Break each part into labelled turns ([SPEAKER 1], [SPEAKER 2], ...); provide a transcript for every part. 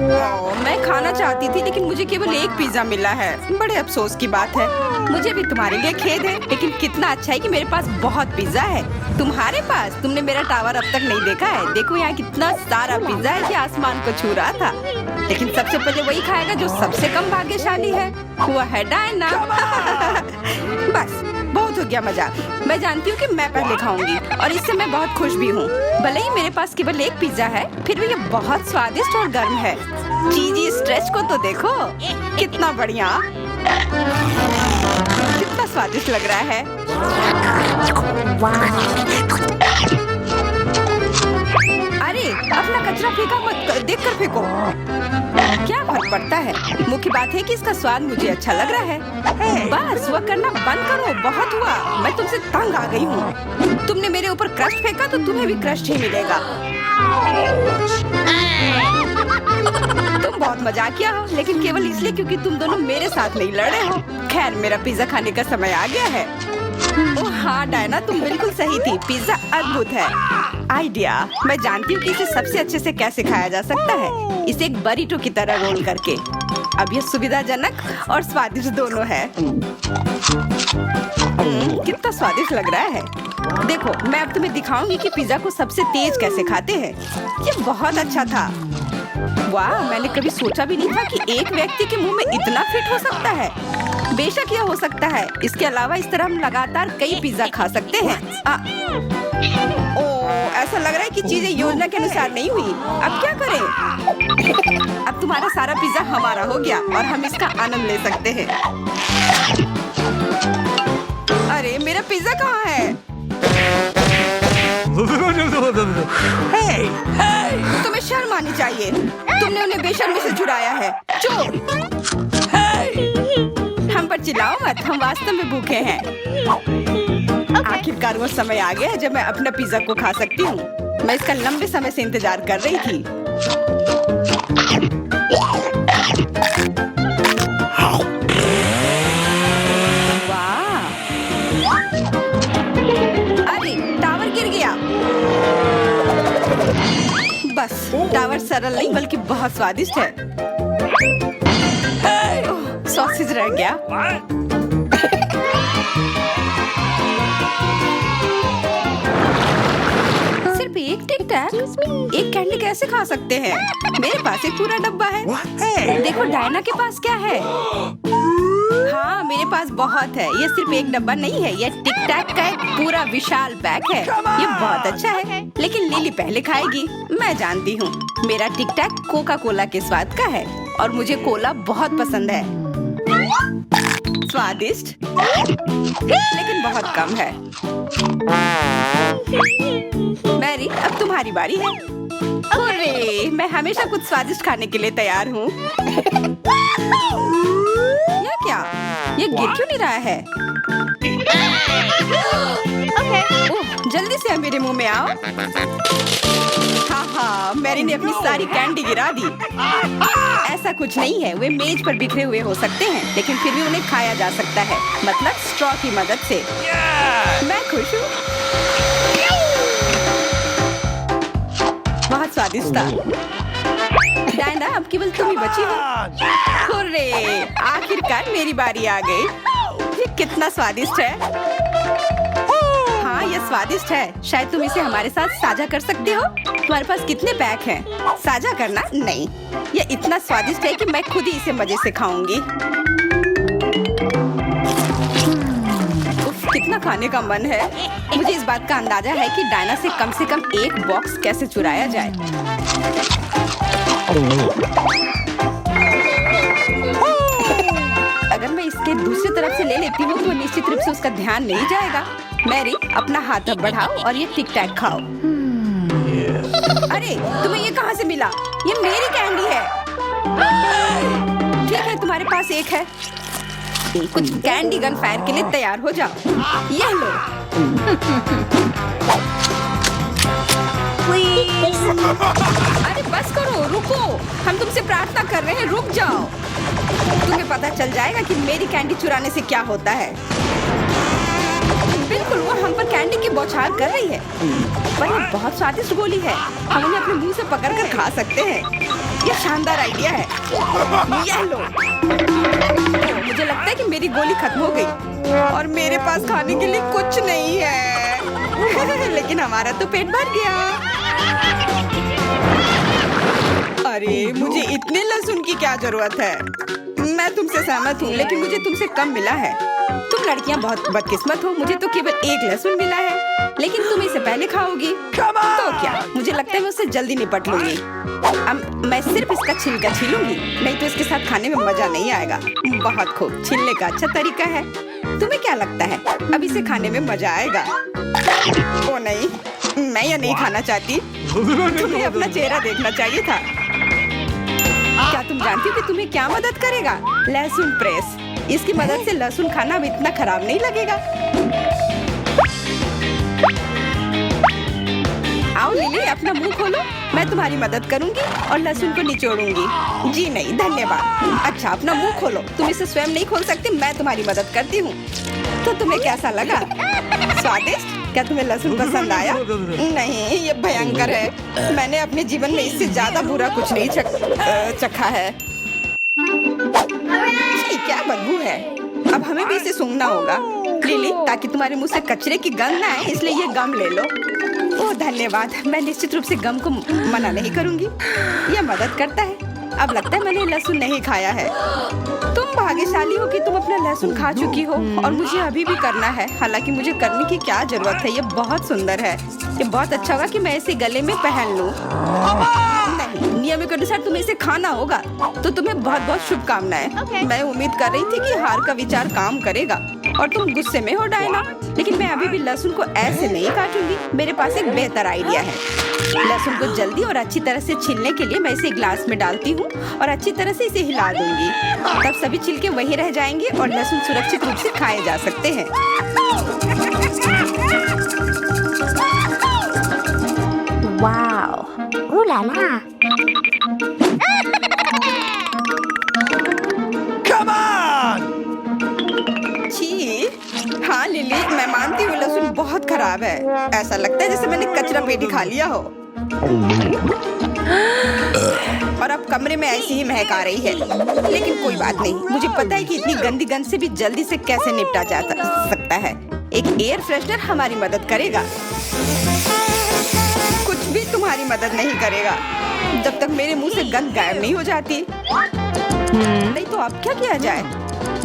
[SPEAKER 1] मैं खाना चाहती थी लेकिन मुझे केवल एक पिज्जा मिला है। बड़े अफसोस की बात है। मुझे भी तुम्हारे लिए खेद है, लेकिन कितना अच्छा है कि मेरे पास बहुत पिज्जा है। तुम्हारे पास? तुमने मेरा टावर अब तक नहीं देखा है। देखो यहाँ कितना सारा पिज्जा है कि आसमान को छू रहा था। लेकिन सबसे पहले वही खाएगा जो सबसे कम भाग्यशाली है। वो है डायना। बस बहुत हो गया मजा। मैं जानती हूँ कि मैं पहले खाऊंगी और इससे मैं बहुत खुश भी हूँ। भले ही मेरे पास केवल एक पिज्जा है, फिर भी ये बहुत स्वादिष्ट और गर्म है। चीजी स्ट्रेच को तो देखो, कितना बढ़िया, कितना स्वादिष्ट लग रहा है। अरे अपना कचरा फेंका मत, देखकर फेंको। क्या फर्क पड़ता है, मुख्य बात है कि इसका स्वाद मुझे अच्छा लग रहा है। बस वह करना बंद करो, बहुत हुआ। मैं तुमसे तंग आ गई हूँ। तुमने मेरे ऊपर क्रस्ट फेंका तो तुम्हें भी क्रस्ट ही मिलेगा। तुम बहुत मजाकिया हो, लेकिन केवल इसलिए क्योंकि तुम दोनों मेरे साथ नहीं लड़े हो। खैर, मेरा पिज्जा खाने का समय आ गया है। ओह हाँ डायना, तुम बिल्कुल सही थी। पिज्जा अद्भुत है। आइडिया, मैं जानती हूँ कि इसे सबसे अच्छे से कैसे खाया जा सकता है। इसे एक बरीटो की तरह रोल करके। अब यह सुविधाजनक और स्वादिष्ट दोनों है। कितना स्वादिष्ट लग रहा है। देखो, मैं अब तुम्हें दिखाऊंगी कि पिज्जा को सबसे तेज कैसे खाते हैं। ये बहुत अच्छा था। वाह, मैंने कभी सोचा भी नहीं था कि एक व्यक्ति के मुंह में इतना फिट हो सकता है। बेशक यह हो सकता है। इसके अलावा इस तरह हम लगातार कई पिज्जा खा सकते हैं। ऐसा लग रहा है कि चीजें योजना के अनुसार नहीं हुई। अब क्या करें? अब तुम्हारा सारा पिज्जा हमारा हो गया और हम इसका आनंद ले सकते हैं। अरे मेरा पिज्जा कहाँ है? तुम्हें शर्म आनी चाहिए। तुमने उन्हें बेशर्मी से छुड़ाया है। चुप! हम पर चिल्लाओ मत, हम वास्तव में भूखे हैं। आखिरकार वो समय आ गया है जब मैं अपना पिज्जा को खा सकती हूँ। मैं इसका लंबे समय से इंतजार कर रही थी। वाह! अरे टावर गिर गया। बस टावर सरल नहीं बल्कि बहुत स्वादिष्ट है। सॉसेज रह गया। सिर्फ एक टिक टैक, एक कैंडी कैसे खा सकते हैं? मेरे पास एक पूरा डब्बा है। देखो डायना के पास क्या है। हाँ, मेरे पास बहुत है। ये सिर्फ एक डब्बा नहीं है, ये टिक टैक का एक पूरा विशाल पैक है। ये बहुत अच्छा है, लेकिन लिली पहले खाएगी। मैं जानती हूँ, मेरा टिक टैक कोका कोला के स्वाद का है और मुझे कोला बहुत पसंद है। स्वादिष्ट, लेकिन बहुत कम है। मैरी, अब तुम्हारी बारी है। अरे, मैं हमेशा कुछ स्वादिष्ट खाने के लिए तैयार हूँ। यह क्या? ये गिर क्यों नहीं रहा है? ओह, जल्दी से मेरे मुंह में आओ। हाँ, मैरी ने अपनी सारी कैंडी गिरा दी। ऐसा कुछ नहीं है, वे मेज पर बिखरे हुए हो सकते हैं, लेकिन फिर भी उन्हें खाया जा सकता है, मतलब स्ट्रॉ की मदद से। मैं खुश हूँ। बहुत स्वादिष्ट था। डायना, अब केवल तुम ही बची हो। हुर्रे! आखिरकार मेरी बारी आ गई। ये कितना स्वादिष्ट है। हाँ, ये स्वादिष्ट है। शायद तुम इसे हमारे साथ साझा कर सकते हो। तुम्हारे पास कितने पैक हैं? साझा करना नहीं। ये इतना स्वादिष्ट है कि मैं खुद ही इसे मजे से खाऊंगी। उफ, कितना खाने का मन है। मुझे इस बात का अंदाजा है कि डायना से कम एक बॉक्स कैसे चुराया जाए। अगर मैं इसके दूसरी तरफ से ले लेती हूँ तो निश्चित रूप से उसका ध्यान नहीं जाएगा। मैरी, अपना हाथ अब बढ़ाओ और ये टिक टैक खाओ। अरे, तुम्हें ये कहाँ से मिला? ये मेरी कैंडी है। ठीक है, तुम्हारे पास एक है। कुछ कैंडी गन फायर के लिए तैयार हो जाओ। यह लो। अरे बस करो, रुको। हम तुमसे प्रार्थना कर रहे हैं, रुक जाओ। तुम्हें पता चल जाएगा कि मेरी कैंडी चुराने से क्या होता है। बिल्कुल, वो हम पर कैंडी की बौछार कर रही है। पर ये बहुत स्वादिष्ट गोली है। हम उन्हें अपने मुंह से पकड़कर खा सकते हैं। ये शानदार आइडिया है। ये लो। मुझे लगता है कि मेरी गोली खत्म हो गई और मेरे पास खाने के लिए कुछ नहीं है। लेकिन हमारा तो पेट भर गया। अरे मुझे इतने लहसुन की क्या जरूरत है? मैं तुमसे सहमत हूँ, लेकिन मुझे तुमसे कम मिला है। तुम लड़कियाँ बहुत बदकिस्मत हो, मुझे तो केवल एक लहसुन मिला है, लेकिन तुम इसे पहले खाओगी तो क्या? मुझे लगता है मैं उससे जल्दी निपट लूंगी। अब मैं सिर्फ इसका छिलका छीलूंगी, नहीं तो इसके साथ खाने में मजा नहीं आएगा। बहुत खूब, छीलने का अच्छा तरीका है। तुम्हें क्या लगता है अब इसे खाने में मजा आएगा? ओ नहीं, मैं यह नहीं खाना चाहती। तुम्हें अपना चेहरा देखना चाहिए था। क्या तुम जानती हो कि तुम्हें क्या मदद करेगा? लहसुन प्रेस। इसकी मदद से लहसुन खाना अब इतना खराब नहीं लगेगा। आओ लिली, अपना मुंह खोलो, मैं तुम्हारी मदद करूंगी और लहसुन को निचोड़ूंगी। जी नहीं, धन्यवाद। अच्छा, अपना मुंह खोलो। तुम इसे स्वयं नहीं खोल सकती, मैं तुम्हारी मदद करती हूँ। तो तुम्हें कैसा लगा? स्वादिष्ट? क्या तुम्हें लहसुन पसंद आया? नहीं, ये भयंकर है। मैंने अपने जीवन में इससे ज्यादा बुरा कुछ नहीं चखा है। क्या बदबू है। अब हमें भी इसे सूंघना होगा लिली, ताकि तुम्हारे मुंह से कचरे की गंध ना आए, इसलिए ये गम ले लो। ओह धन्यवाद, मैं निश्चित रूप से गम को मना नहीं करूंगी। यह मदद करता है। अब लगता है मैंने लहसुन नहीं खाया है। तुम भाग्यशाली हो कि तुम अपना लहसुन खा चुकी हो और मुझे अभी भी करना है। हालांकि मुझे करने की क्या जरूरत है, ये बहुत सुंदर है। ये बहुत अच्छा होगा कि मैं इसे गले में पहन लूं। नहीं, नियम के अनुसार तुम्हें इसे खाना होगा। तो तुम्हें बहुत बहुत शुभकामनाएं। मैं उम्मीद कर रही थी कि हार का विचार काम करेगा और तुम गुस्से में हो डायना, लेकिन मैं अभी भी लहसुन को ऐसे नहीं काटूंगी। मेरे पास एक बेहतर आइडिया है। लहसुन को जल्दी और अच्छी तरह से छीलने के लिए मैं इसे ग्लास में डालती हूँ और अच्छी तरह से इसे हिला दूंगी। तब सभी छिलके वहीं रह जाएंगे और लहसुन सुरक्षित रूप से खाए जा सकते हैं।
[SPEAKER 2] Wow, ooh la la।
[SPEAKER 3] Come on!
[SPEAKER 1] छी, हाँ लिली, मैं मानती हूँ लहसुन बहुत खराब है। ऐसा लगता है जैसे मैंने कचरा पेटी खा लिया हो। और अब कमरे में ऐसी ही महक आ रही है, लेकिन कोई बात नहीं। मुझे पता है कि इतनी गंदी गंध से भी जल्दी से कैसे निपटा जा सकता है। एक एयर फ्रेशनर हमारी मदद करेगा। कुछ भी तुम्हारी मदद नहीं करेगा जब तक मेरे मुंह से गंध गायब नहीं हो जाती। नहीं तो अब क्या किया जाए?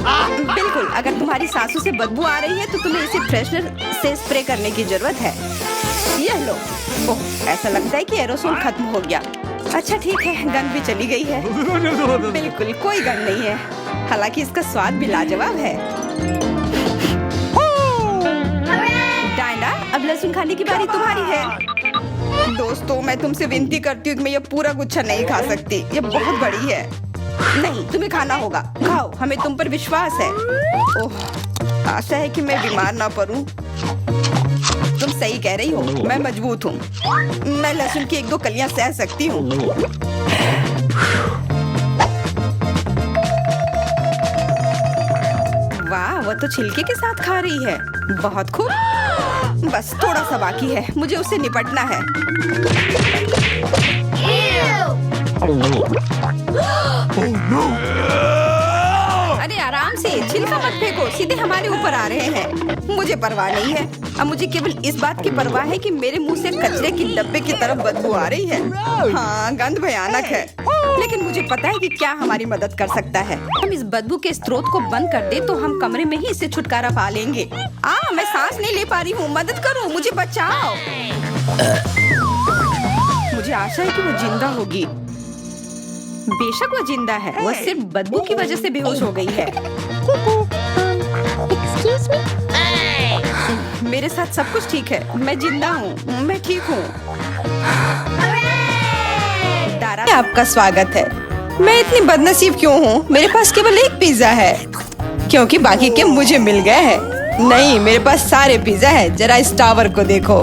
[SPEAKER 1] बिल्कुल, अगर तुम्हारी सासू से बदबू आ रही है तो तुम्हें इसे फ्रेशनर से स्प्रे करने की जरूरत है। यह लो। ओह, ऐसा लगता है कि एरोसोल खत्म हो गया। अच्छा ठीक है, गंध भी चली गई है। बिल्कुल कोई गंध नहीं है, हालांकि इसका स्वाद भी लाजवाब है। डायना, अब लहसुन खाने की बारी तुम्हारी है। दोस्तों, मैं तुमसे विनती करती हूँ कि मैं ये पूरा गुच्छा नहीं खा सकती। ये बहुत बड़ी है। नहीं, तुम्हें खाना होगा। खाओ, हमें तुम पर विश्वास है। ओह, आशा है कि मैं बीमार ना पड़ूं। तुम सही कह रही हो, मैं मजबूत हूँ। मैं लहसुन की 1-2 कलियां सह सकती हूँ। वाह, वो तो छिलके के साथ खा रही है। बहुत खूब। बस थोड़ा सा बाकी है, मुझे उससे निपटना है। अरे आराम से, छिलका मत फेंको, सीधे हमारे ऊपर आ रहे हैं। मुझे परवाह नहीं है। अब मुझे केवल इस बात की परवाह है कि मेरे मुंह से कचरे की डब्बे की तरफ बदबू आ रही है। हाँ, गंध भयानक है, लेकिन मुझे पता है कि क्या हमारी मदद कर सकता है। हम इस बदबू के स्रोत को बंद कर दे तो हम कमरे में ही इससे छुटकारा पा लेंगे। मैं सांस नहीं ले पा रही हूँ, मदद करो, मुझे बचाओ। मुझे आशा है कि वो जिंदा होगी। बेशक वो जिंदा है, वो सिर्फ बदबू की वजह से बेहोश हो गई है।
[SPEAKER 2] Excuse me?
[SPEAKER 1] मेरे साथ सब कुछ ठीक है, मैं जिंदा हूँ, मैं ठीक हूँ। दारा, आपका स्वागत है। मैं इतनी बदनसीब क्यों हूँ? मेरे पास केवल एक पिज्जा है, क्योंकि बाकी के मुझे मिल गए हैं। नहीं, मेरे पास सारे पिज्जा है। जरा इस टावर को देखो।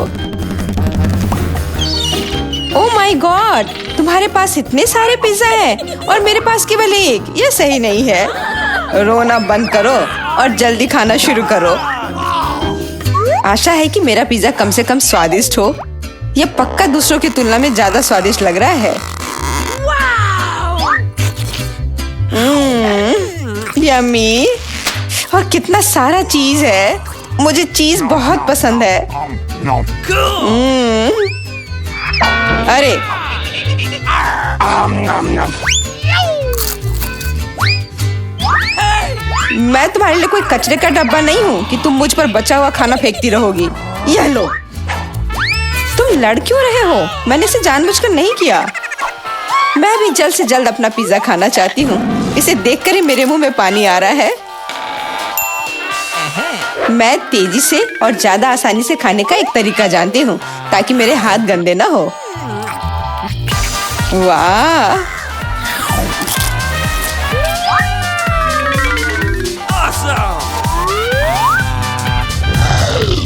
[SPEAKER 1] ओह माय गॉड, तुम्हारे पास इतने सारे पिज्जा हैं और मेरे पास केवल एक। ये सही नहीं है। रोना बंद करो और जल्दी खाना शुरू करो। आशा है कि मेरा पिज्जा कम से कम स्वादिष्ट हो। यह पक्का दूसरों की तुलना में ज्यादा स्वादिष्ट लग रहा है। यम्मी। और कितना सारा चीज है, मुझे चीज बहुत पसंद है। अरे मैं तुम्हारे लिए कोई कचरे का डब्बा नहीं हूँ कि तुम मुझ पर बचा हुआ खाना फेंकती रहोगी। यह लो। तुम लड़ क्यों रहे हो? मैंने इसे जानबूझकर नहीं किया। मैं भी जल्द से जल्द अपना पिज्जा खाना चाहती हूँ। इसे देखकर ही मेरे मुंह में पानी आ रहा है। मैं तेजी से और ज्यादा आसानी से खाने का एक तरीका जानती हूँ ताकि मेरे हाथ गंदे ना हो। वाह,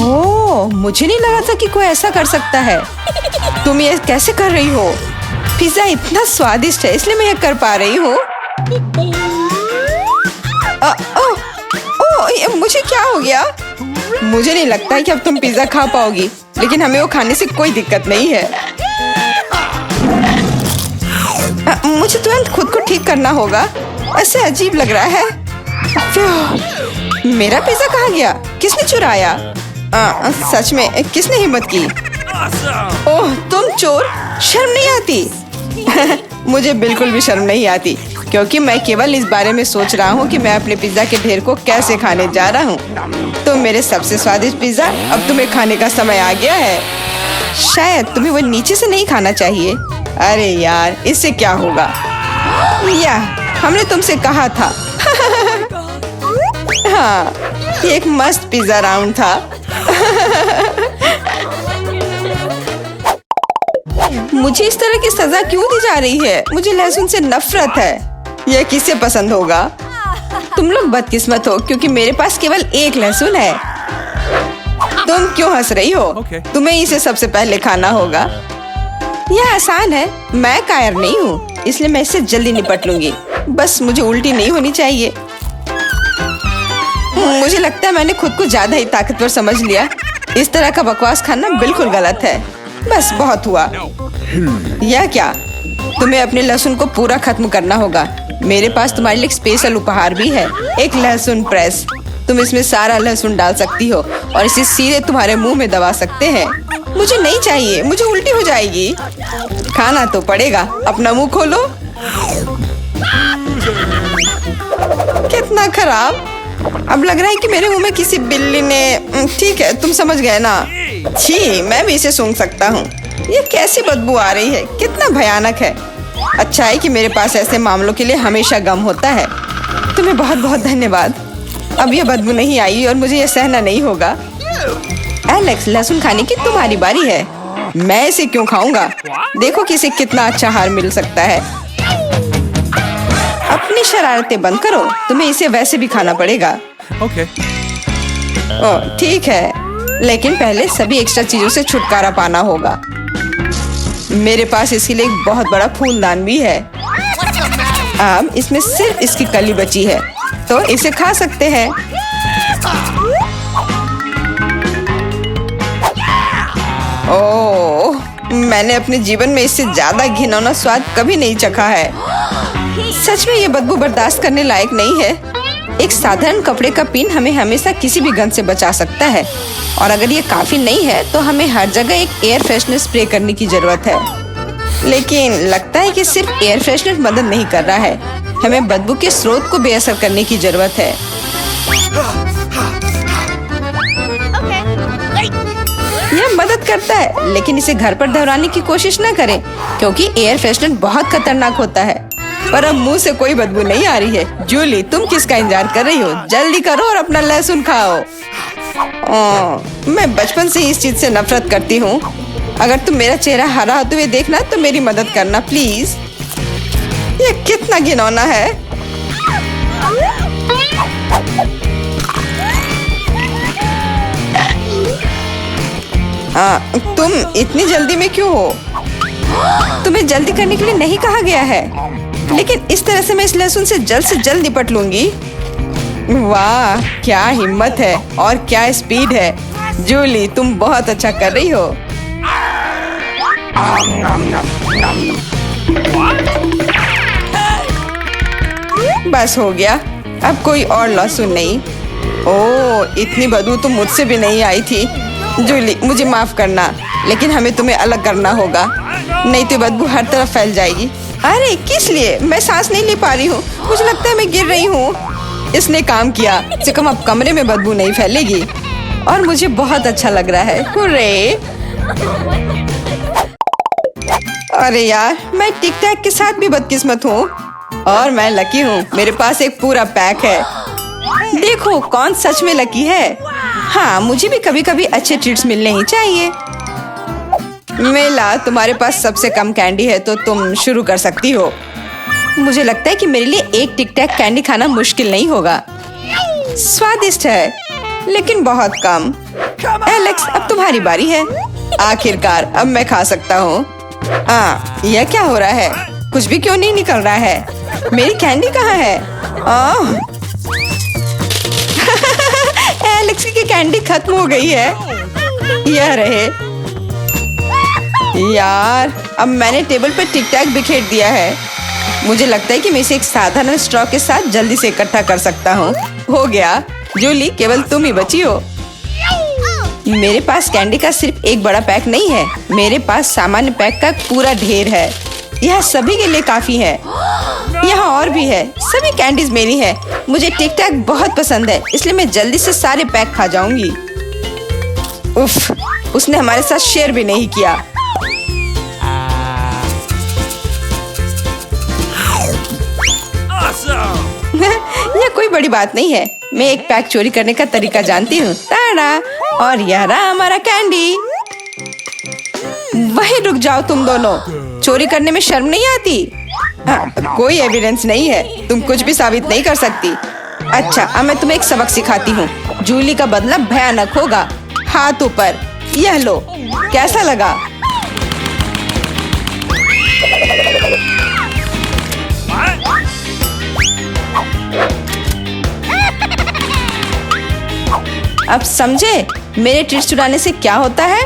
[SPEAKER 1] ओह, मुझे नहीं लगा था कि कोई ऐसा कर सकता है। तुम ये कैसे कर रही हो? पिज्जा इतना स्वादिष्ट है इसलिए मैं ये कर पा रही हूँ। मुझे क्या हो गया? मुझे नहीं लगता है कि अब तुम पिज्जा खा पाओगी, लेकिन हमें वो खाने से कोई दिक्कत नहीं है। मुझे तुरंत खुद को ठीक करना होगा, ऐसे अजीब लग रहा है। मेरा पिज्जा कहाँ गया? किसने चुराया? सच में किसने हिम्मत की? ओह, तुम चोर! शर्म नहीं आती? मुझे बिल्कुल भी शर्म नहीं आती, क्योंकि मैं केवल इस बारे में सोच रहा हूँ कि मैं अपने पिज्जा के ढेर को कैसे खाने जा रहा हूँ। तो मेरे सबसे स्वादिष्ट पिज्जा, अब तुम्हें खाने का समय आ गया है। शायद तुम्हें वो नीचे से नहीं खाना चाहिए। अरे यार, इससे क्या होगा? या हमने तुमसे कहा था। हाँ, ये एक मस्त पिज्जा राउंड था। मुझे इस तरह की सजा क्यों दी जा रही है? मुझे लहसुन से नफरत है। यह किसे पसंद होगा? तुम लोग बदकिस्मत हो क्योंकि मेरे पास केवल एक लहसुन है। तुम क्यों हंस रही हो? तुम्हें इसे सबसे पहले खाना होगा। यह आसान है, मैं कायर नहीं हूँ, इसलिए मैं इससे जल्दी निपट लूंगी। बस मुझे उल्टी नहीं होनी चाहिए। मुझे लगता है मैंने खुद को ज्यादा ही ताकतवर समझ लिया। इस तरह का बकवास खाना बिल्कुल गलत है। बस बहुत हुआ। यह क्या? तुम्हें अपने लहसुन को पूरा खत्म करना होगा। मेरे पास तुम्हारे लिए एक स्पेशल उपहार भी है, एक लहसुन प्रेस। तुम इसमें सारा लहसुन डाल सकती हो और इसे सीधे तुम्हारे मुंह में दबा सकते हैं। मुझे नहीं चाहिए, मुझे उल्टी हो जाएगी। खाना तो पड़ेगा, अपना मुंह खोलो। कितना खराब! अब लग रहा है कि मेरे मुंह में किसी बिल्ली ने। ठीक है, तुम समझ गए ना। छी, मैं भी इसे सूंघ सकता हूँ। ये कैसी बदबू आ रही है, कितना भयानक है। अच्छा है कि मेरे पास ऐसे मामलों के लिए हमेशा गम होता है। तुम्हें बहुत बहुत धन्यवाद। अब ये बदबू नहीं आई और मुझे ये सहना नहीं होगा। एलेक्स, लहसुन खाने की तुम्हारी बारी है। मैं इसे क्यों खाऊंगा? देखो कि इसे कितना अच्छा आहार मिल सकता है। अपनी शरारतें बंद करो, तुम्हें इसे वैसे भी खाना पड़ेगा।
[SPEAKER 3] Okay.
[SPEAKER 1] ओह, ठीक है, लेकिन पहले सभी एक्स्ट्रा चीजों से छुटकारा पाना होगा। मेरे पास इसके लिए एक बहुत बड़ा फूलदान भी है। अब इसमें सिर्फ इसकी कली बची है, तो इसे खा सकते हैं। ओह, मैंने अपने जीवन में इससे ज्यादा घिनौना स्वाद कभी नहीं चखा है। सच में ये बदबू बर्दाश्त करने लायक नहीं है। एक साधारण कपड़े का पिन हमें हमेशा किसी भी गंध से बचा सकता है, और अगर ये काफी नहीं है तो हमें हर जगह एक एयर फ्रेशनर स्प्रे करने की जरूरत है। लेकिन लगता है कि सिर्फ एयर फ्रेशनर मदद नहीं कर रहा है, हमें बदबू के स्रोत को बेअसर करने की जरूरत है। यह मदद करता है, लेकिन इसे घर पर दोहराने की कोशिश न करें, क्योंकि एयर फ्रेशनर बहुत खतरनाक होता है। पर अब मुंह से कोई बदबू नहीं आ रही है। जूली, तुम किसका इंतजार कर रही हो? जल्दी करो और अपना लहसुन खाओ। मैं बचपन से ही इस चीज से नफरत करती हूँ। अगर तुम मेरा चेहरा हरा होते हुए देखना तो मेरी मदद करना प्लीज। ये कितना घिनौना है। तुम इतनी जल्दी में क्यों हो? तुम्हें जल्दी करने के लिए नहीं कहा गया है, लेकिन इस तरह से मैं इस लहसुन से जल्द निपट लूंगी। वाह, क्या हिम्मत है और क्या स्पीड है। जूली, तुम बहुत अच्छा कर रही हो। बस हो गया। अब कोई और लहसुन नहीं। ओह, इतनी बदबू तो मुझसे भी नहीं आई थी। जूली, मुझे माफ करना, लेकिन हमें तुम्हें अलग करना होगा, नहीं तो बदबू हर तरफ फैल जाएगी। अरे किस लिए? मैं सांस नहीं ले पा रही हूँ, मुझे लगता है मैं गिर रही हूँ। इसने काम किया, से कम अब कमरे में बदबू नहीं फैलेगी और मुझे बहुत अच्छा लग रहा है। हुर्रे! अरे यार, मैं टिक टैक के साथ भी बदकिस्मत हूँ और मैं लकी हूँ, मेरे पास एक पूरा पैक है। देखो कौन सच में लकी है। हाँ, मुझे भी कभी कभी अच्छे ट्रीट्स मिलने ही चाहिए। मेला, तुम्हारे पास सबसे कम कैंडी है तो तुम शुरू कर सकती हो। मुझे लगता है कि मेरे लिए एक टिक टैक कैंडी खाना मुश्किल नहीं होगा। स्वादिष्ट है लेकिन बहुत कम। एलेक्स, अब तुम्हारी बारी है। आखिरकार अब मैं खा सकता हूँ। यह क्या हो रहा है? कुछ भी क्यों नहीं निकल रहा है? मेरी कैंडी कहाँ है? एलेक्स की कैंडी खत्म हो गई है। यह रहे। यार, अब मैंने टेबल पर टिक टैक बिखेर दिया है। मुझे लगता है कि मैं इसे एक साधारण स्ट्रॉ के साथ जल्दी से इकट्ठा कर सकता हूँ। हो गया। जूली, केवल तुम ही बची हो। मेरे पास कैंडी का सिर्फ एक बड़ा पैक नहीं है, मेरे पास सामान्य पैक का पूरा ढेर है। यह सभी के लिए काफी है। यहाँ और भी है। सभी कैंडीज मेरी है। मुझे टिक टैक बहुत पसंद है, इसलिए मैं जल्दी से सारे पैक खा जाऊंगी। उफ, उसने हमारे साथ शेयर भी नहीं किया। यह कोई बड़ी बात नहीं है। मैं एक पैक चोरी करने का तरीका जानती हूँ। ताड़ा! और यह रहा हमारा कैंडी। वहीं रुक जाओ तुम दोनों। चोरी करने में शर्म नहीं आती? कोई एविडेंस नहीं है, तुम कुछ भी साबित नहीं कर सकती। अच्छा, अब मैं तुम्हें एक सबक सिखाती हूँ। जूली का बदला भयानक होगा। हाथ ऊपर। यह लो, कैसा लगा? अब समझे मेरे ट्रीट्स चुराने से क्या होता है?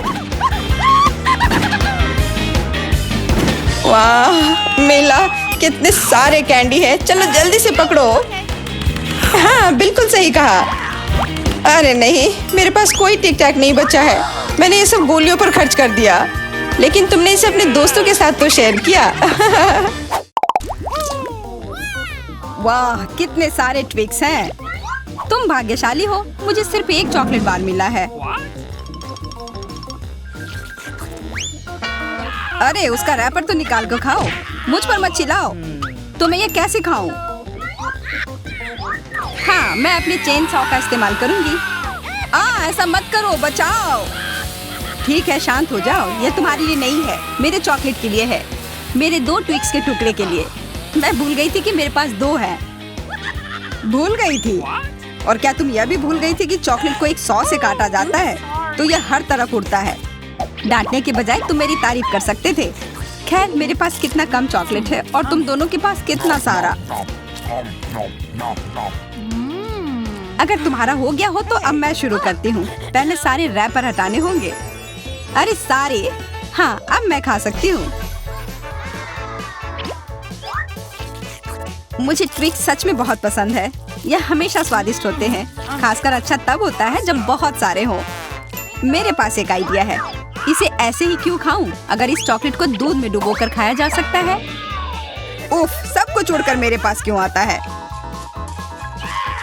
[SPEAKER 1] वाह मेला, कितने सारे कैंडी है। चलो जल्दी से पकड़ो। हाँ, बिल्कुल सही कहा। अरे नहीं, मेरे पास कोई टिक टैक नहीं बचा है। मैंने ये सब गोलियों पर खर्च कर दिया। लेकिन तुमने इसे अपने दोस्तों के साथ तो शेयर किया। वाह, कितने सारे ट्विक्स हैं। तुम भाग्यशाली हो, मुझे सिर्फ एक चॉकलेट बार मिला है। अरे उसका रैपर तो निकाल कर खाओ, मुझ पर मत चिल्लाओ। तो मैं ये कैसे खाऊं? हाँ, मैं अपनी चेन सॉ का इस्तेमाल करूंगी। ऐसा मत करो, बचाओ। ठीक है, शांत हो जाओ। ये तुम्हारे लिए नहीं है, मेरे चॉकलेट के लिए है, मेरे 2 ट्विक्स के टुकड़े के लिए। मैं भूल गई थी कि मेरे पास 2 है। भूल गई थी? और क्या तुम यह भी भूल गई थी कि चॉकलेट को एक सॉ से काटा जाता है तो यह हर तरफ उड़ता है? डांटने के बजाय तुम मेरी तारीफ कर सकते थे। खैर, मेरे पास कितना कम चॉकलेट है और तुम दोनों के पास कितना सारा। अगर तुम्हारा हो गया हो तो अब मैं शुरू करती हूँ। पहले सारे रैपर हटाने होंगे। अरे सारे? हाँ, अब मैं खा सकती हूँ। मुझे ट्विक्स सच में बहुत पसंद है। यह हमेशा स्वादिष्ट होते हैं। खासकर अच्छा तब होता है जब बहुत सारे हों। मेरे पास एक आइडिया है। इसे ऐसे ही क्यों खाऊं? अगर इस चॉकलेट को दूध में डुबोकर खाया जा सकता है। उफ, सब कुछ उड़कर मेरे पास क्यों आता है?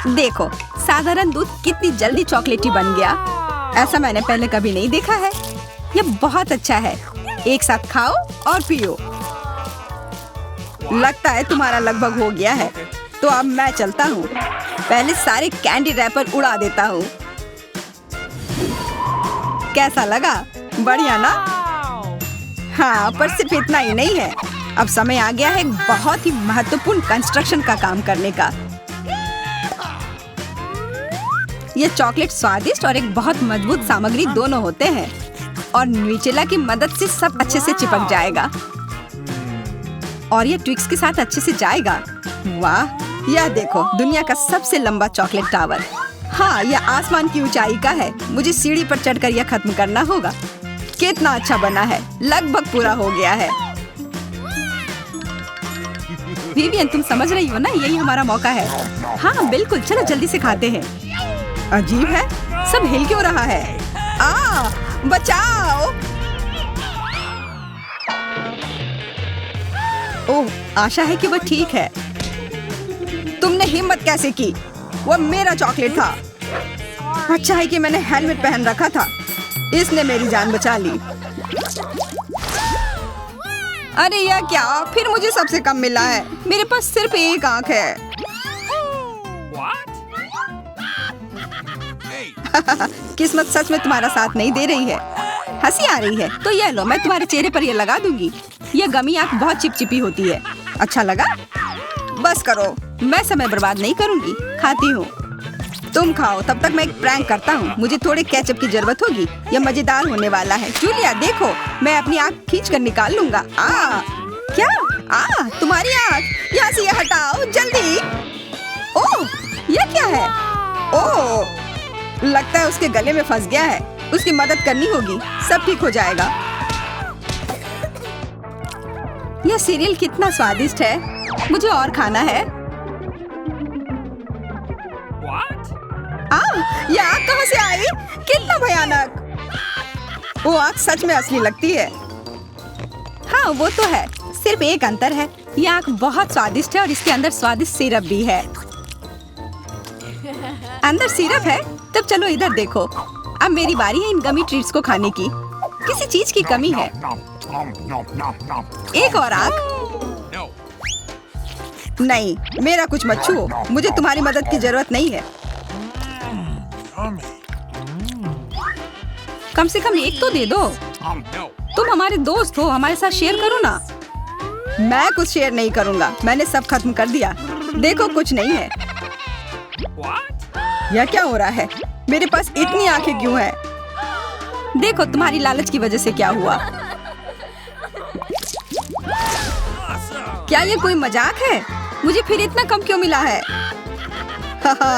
[SPEAKER 1] देखो, साधारण दूध कितनी जल्दी चॉकलेटी बन गया। ऐसा मैंने पहले कभी नहीं देखा है। यह बहुत अच्छा है। एक साथ खाओ और पियो। लगता है तुम्हारा लगभग हो गया है, तो अब मैं चलता हूँ। पहले सारे कैंडी रैपर उड़ा देता हूँ। कैसा लगा? बढ़िया ना? हाँ, पर सिर्फ इतना ही नहीं है। अब समय आ गया है एक बहुत ही महत्वपूर्ण कंस्ट्रक्शन का काम करने का। ये चॉकलेट स्वादिष्ट और एक बहुत मजबूत सामग्री दोनों होते हैं और न्यूटेला की मदद से सब अच्छे से चिपक जाएगा और ये ट्विक्स के साथ अच्छे से जाएगा। वाह, यह देखो, दुनिया का सबसे लंबा चॉकलेट टावर। हाँ, यह आसमान की ऊंचाई का है। मुझे सीढ़ी पर चढ़कर यह खत्म करना होगा। कितना अच्छा बना है। लगभग पूरा हो गया है। विवियन, तुम समझ रही हो ना, यही हमारा मौका है। हाँ बिल्कुल, चलो जल्दी से खाते हैं। अजीब है, सब हिल क्यों रहा है? बचाओ! ओह, आशा है कि वो ठीक है। तुमने हिम्मत कैसे की? वो मेरा चॉकलेट था। अच्छा है कि मैंने हेलमेट पहन रखा था, इसने मेरी जान बचा ली। अरे यह क्या, फिर मुझे सबसे कम मिला है। मेरे पास सिर्फ एक आंख है। किस्मत सच में तुम्हारा साथ नहीं दे रही है। हंसी आ रही है तो यह लो, मैं तुम्हारे चेहरे पर ये लगा दूंगी। यह गमी आंख बहुत चिपचिपी होती है। अच्छा लगा? बस करो, मैं समय बर्बाद नहीं करूंगी, खाती हूँ। तुम खाओ, तब तक मैं एक प्रैंक करता हूँ। मुझे थोड़े केचप की जरूरत होगी, यह मजेदार होने वाला है। जूलिया देखो, मैं अपनी आँख खींच कर निकाल लूंगा। क्या? तुम्हारी आँख, यहाँ से ये हटाओ जल्दी। ओह, यह क्या है? ओह, लगता है उसके गले में फंस गया है। उसकी मदद करनी होगी, सब ठीक हो जाएगा। यह सीरियल कितना स्वादिष्ट है, मुझे और खाना है। यह आग कहाँ से आई? कितना भयानक! वो आग सच में असली लगती है। हाँ वो तो है, सिर्फ एक अंतर है, यह आग बहुत स्वादिष्ट है और इसके अंदर स्वादिष्ट सिरप भी है। अंदर सिरप है? तब चलो इधर देखो। अब मेरी बारी है इन गमी ट्रीट्स को खाने की। किसी चीज की कमी है। एक और आग? नहीं, मेरा कुछ मत छुओ, मुझे तुम्हारी मदद की जरूरत नहीं है। कम से कम एक तो दे दो। तुम हमारे दोस्त हो, हमारे साथ शेयर करो ना। मैं कुछ शेयर नहीं करूँगा, मैंने सब खत्म कर दिया। देखो कुछ नहीं है। यह क्या हो रहा है? मेरे पास इतनी आंखें क्यों हैं? देखो तुम्हारी लालच की वजह से क्या हुआ। क्या ये कोई मजाक है? मुझे फिर इतना कम क्यों मिला है?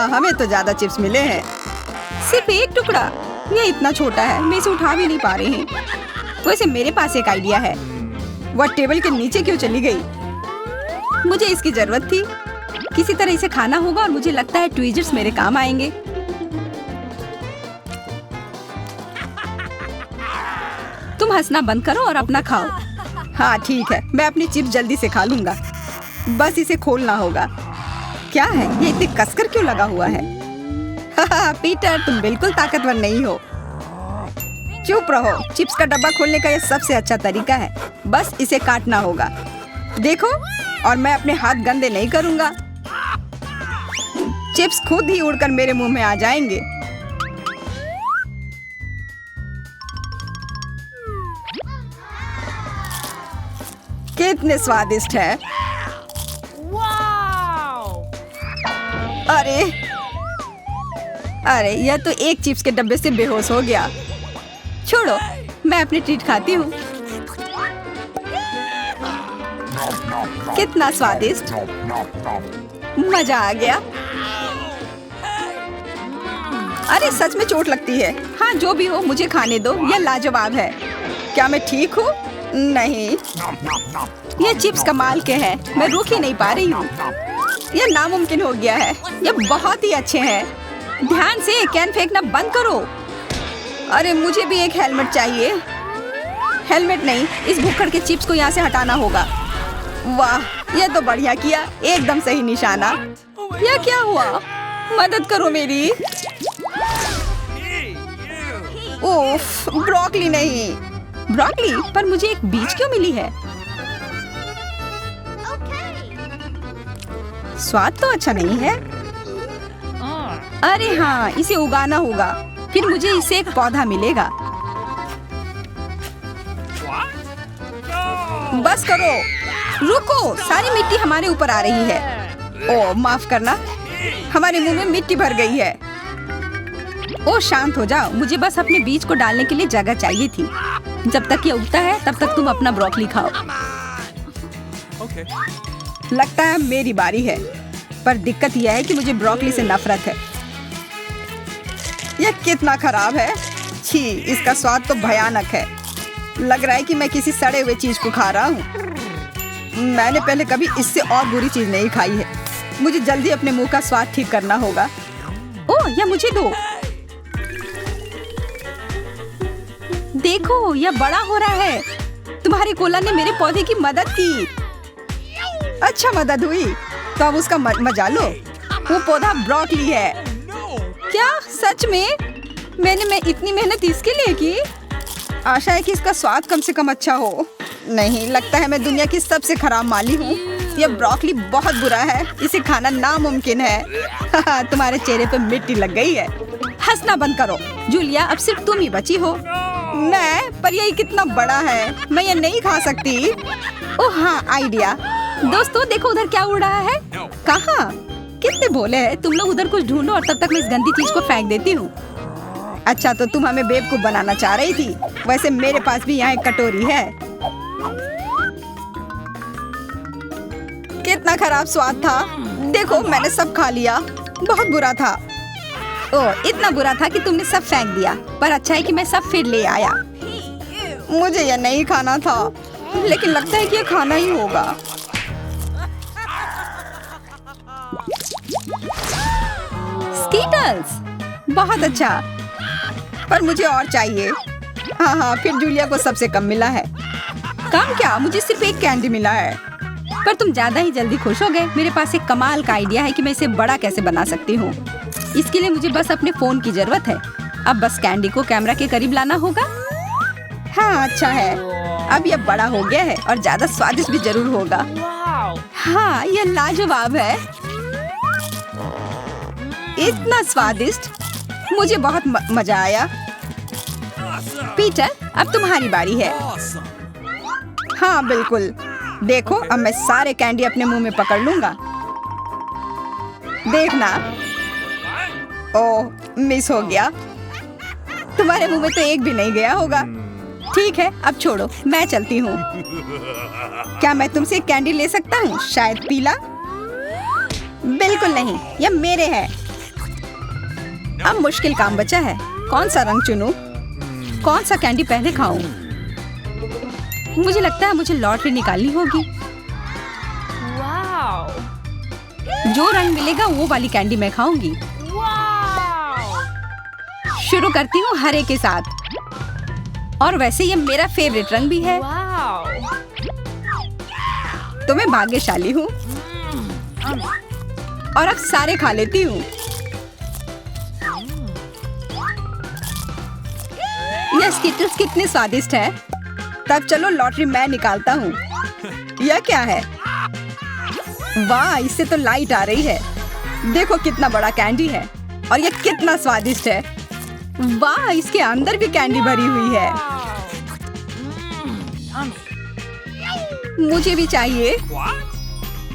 [SPEAKER 1] हमें तो ज्यादा चिप्स मिले हैं। सिर्फ एक टुकड़ा, ये इतना छोटा है, मैं इसे उठा भी नहीं पा रही हूँ। वैसे मेरे पास एक आइडिया है। वह टेबल के नीचे क्यों चली गई? मुझे इसकी जरूरत थी। किसी तरह इसे खाना होगा और मुझे लगता है ट्वीजर्स मेरे काम आएंगे। तुम हंसना बंद करो और अपना खाओ। हाँ ठीक है, मैं अपनी चिप्स जल्दी से खा लूंगा। बस इसे खोलना होगा। क्या है ये, इतनी कसकर क्यों लगा हुआ है? पीटर, तुम बिल्कुल ताकतवर नहीं हो। चुप रहो, चिप्स का डब्बा खोलने का यह सबसे अच्छा तरीका है। बस इसे काटना होगा। देखो, और मैं अपने हाथ गंदे नहीं करूंगा। चिप्स खुद ही उड़कर मेरे मुंह में आ जाएंगे। कितने स्वादिष्ट है। अरे यह तो एक चिप्स के डब्बे से बेहोश हो गया। छोड़ो, मैं अपनी ट्रीट खाती हूँ। कितना स्वादिष्ट, मजा आ गया। अरे सच में चोट लगती है। हाँ जो भी हो, मुझे खाने दो, यह लाजवाब है। क्या मैं ठीक हूँ? नहीं, ये चिप्स कमाल के हैं, मैं रुक ही नहीं पा रही हूँ। यह नामुमकिन हो गया है। यह बहुत ही अच्छे हैं। ध्यान से, कैन फेंकना बंद करो। अरे मुझे भी एक हेलमेट चाहिए। हेलमेट नहीं, इस भुक्कड़ के चिप्स को यहाँ से हटाना होगा। वाह, यह तो बढ़िया किया, एकदम सही निशाना। यह क्या हुआ? मदद करो मेरी। उफ, ब्रोकली नहीं। ब्रोकली, पर मुझे एक बीज क्यों मिली है? स्वाद तो अच्छा नहीं है। अरे हाँ, इसे उगाना होगा, फिर मुझे इससे एक पौधा मिलेगा। बस करो, रुको, सारी मिट्टी हमारे ऊपर आ रही है। ओह माफ करना, हमारे मुंह में मिट्टी भर गई है। ओह शांत हो जाओ, मुझे बस अपने बीज को डालने के लिए जगह चाहिए थी। जब तक ये उगता है तब तक तुम अपना ब्रोकली खाओ। लगता है मेरी बारी है, पर दिक्कत यह है कि मुझे ब्रोकली से नफरत है। यह कितना खराब है। छी, इसका स्वाद तो भयानक है। लग रहा है कि मैं किसी सड़े हुए चीज को खा रहा हूँ। मैंने पहले कभी इससे और बुरी चीज नहीं खाई है। मुझे जल्दी अपने मुंह का स्वाद ठीक करना होगा। ओह, यह मुझे दो। देखो, यह बड़ा हो रहा है। तुम्हारी कोला ने मेरे पौधे की मदद की। अच्छा मदद हुई, तो अब उसका मजा लो। वो पौधा ब्रोकली है। क्या सच में? मैंने इतनी मेहनत इसके लिए की। आशा है कि इसका स्वाद कम से कम अच्छा हो। नहीं, लगता है मैं दुनिया की सबसे खराब माली हूँ। यह ब्रोकली बहुत बुरा है, इसे खाना नामुमकिन है। तुम्हारे चेहरे पे मिट्टी लग गई है। हंसना बंद करो। जूलिया, अब सिर्फ तुम ही बची हो। मैं? पर यही कितना बड़ा है, मैं ये नहीं खा सकती। ओह हाँ, आइडिया। दोस्तों देखो, उधर क्या उड़ रहा है। कहाँ? कितने भोले हैं तुम लोग। उधर कुछ ढूंढो और तब तक मैं इस गंदी चीज को फेंक देती हूँ। अच्छा, तो तुम हमें बेवकूफ बनाना चाह रही थी। वैसे मेरे पास भी यहाँ एक कटोरी है। कितना खराब स्वाद था। देखो, मैंने सब खा लिया। बहुत बुरा था। ओह, इतना बुरा था कि तुमने सब फेंक दिया। पर अच्छा है कि मैं सब फिर ले आया। मुझे यह नहीं खाना था, लेकिन लगता है कि यह खाना ही होगा। स्कीटल्स, बहुत अच्छा। पर मुझे और चाहिए। हाँ, फिर जूलिया को सबसे कम मिला है। कम क्या? मुझे सिर्फ एक कैंडी मिला है। पर तुम ज्यादा ही जल्दी खुश हो गए। मेरे पास एक कमाल का आइडिया है कि मैं इसे बड़ा कैसे बना सकती हूँ। इसके लिए मुझे बस अपने फोन की जरूरत है। अब बस कैंडी को कैमरा के करीब लाना होगा। हाँ, अच्छा है। अब यह बड़ा हो गया है और ज्यादा स्वादिष्ट भी जरूर होगा। हाँ, यह लाजवाब है। इतना स्वादिष्ट, मुझे बहुत मजा आया। पीटर, अब तुम्हारी बारी है। हाँ बिल्कुल। देखो, अब मैं सारे कैंडी अपने मुंह में पकड़ लूंगा। देखना। ओह, मिस हो गया। तुम्हारे मुंह में तो एक भी नहीं गया होगा। ठीक है, अब छोड़ो, मैं चलती हूँ। क्या मैं तुमसे एक कैंडी ले सकता हूँ? शायद पीला? बिल्कुल नहीं, यह मेरे है। अब मुश्किल काम बचा है। कौन सा रंग चुनूं? कौन सा कैंडी पहले खाऊं? मुझे लगता है मुझे लॉटरी निकालनी होगी। जो रंग मिलेगा वो वाली कैंडी मैं खाऊंगी। शुरू करती हूँ हरे के साथ। और वैसे ये मेरा फेवरेट रंग भी है। तो मैं भाग्यशाली हूँ और अब सारे खा लेती हूँ। यह स्कीटल्स कितने स्वादिष्ट है। तब चलो लॉटरी मैं निकालता हूँ। यह क्या है? वाह, इससे तो लाइट आ रही है। देखो कितना बड़ा कैंडी है और यह कितना स्वादिष्ट है। वाह, इसके अंदर भी कैंडी भरी हुई है। मुझे भी चाहिए।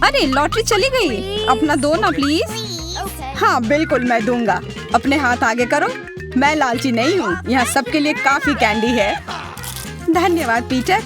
[SPEAKER 1] अरे, लॉटरी चली गई। अपना दो ना प्लीज। हाँ बिल्कुल, मैं दूंगा। अपने हाथ आगे करो। मैं लालची नहीं हूँ। यहाँ सबके लिए काफी कैंडी है। धन्यवाद पीटर।